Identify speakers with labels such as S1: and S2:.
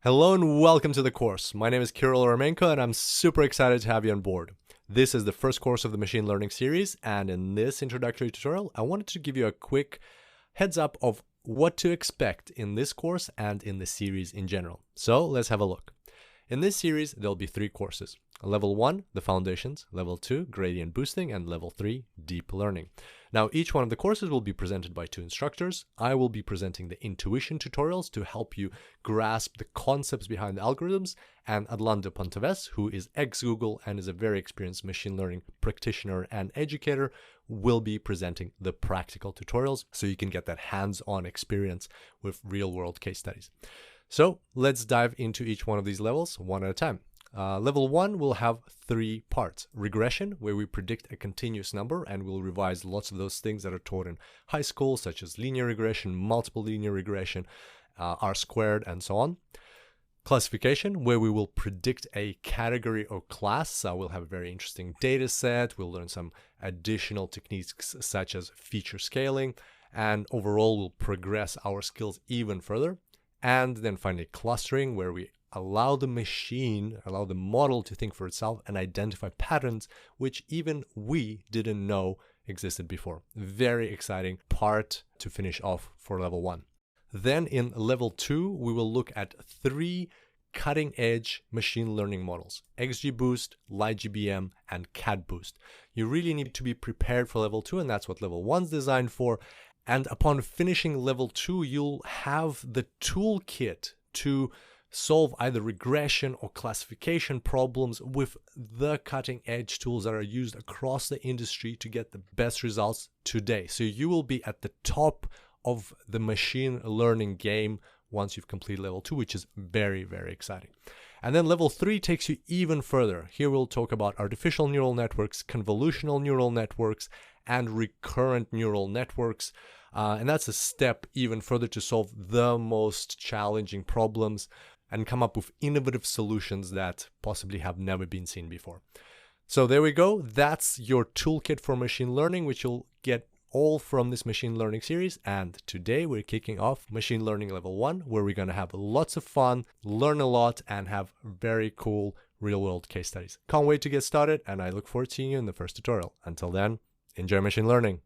S1: Hello and welcome to the course. My name is Kirill Romenko and I'm super excited to have you on board. This is the first course of the machine learning series, and in this introductory tutorial, I wanted to give you a quick heads up of what to expect in this course and in the series in general. So let's have a look. In this series, there'll be 3 courses. Level 1, the foundations, level 2, gradient boosting, and level 3, deep learning. Now, each one of the courses will be presented by 2 instructors. I will be presenting the intuition tutorials to help you grasp the concepts behind the algorithms, and Adlando Ponteves, who is ex-Google and is a very experienced machine learning practitioner and educator, will be presenting the practical tutorials so you can get that hands-on experience with real-world case studies. So let's dive into each one of these levels one at a time. Level 1 will have 3 parts. Regression, where we predict a continuous number and we'll revise lots of those things that are taught in high school, such as linear regression, multiple linear regression, R-squared, and so on. Classification, where we will predict a category or class. We'll have a very interesting data set. We'll learn some additional techniques such as feature scaling, and overall we'll progress our skills even further. And then finally clustering, where we allow the model to think for itself and identify patterns which even we didn't know existed before. Very exciting part to finish off for level 1. Then in level 2, we will look at 3 cutting-edge machine learning models: XGBoost, LightGBM, and CatBoost. You really need to be prepared for level 2, and that's what level 1 is designed for. And upon finishing level 2, you'll have the toolkit to solve either regression or classification problems with the cutting-edge tools that are used across the industry to get the best results today. So you will be at the top of the machine learning game once you've completed level 2, which is very, very exciting. And then level 3 takes you even further. Here we'll talk about artificial neural networks, convolutional neural networks, and recurrent neural networks. And that's a step even further to solve the most challenging problems and come up with innovative solutions that possibly have never been seen before. So there we go. That's your toolkit for machine learning, which you'll get all from this machine learning series. And today we're kicking off machine learning level 1, where we're going to have lots of fun, learn a lot, and have very cool real-world case studies. Can't wait to get started, and I look forward to seeing you in the first tutorial. Until then, enjoy machine learning.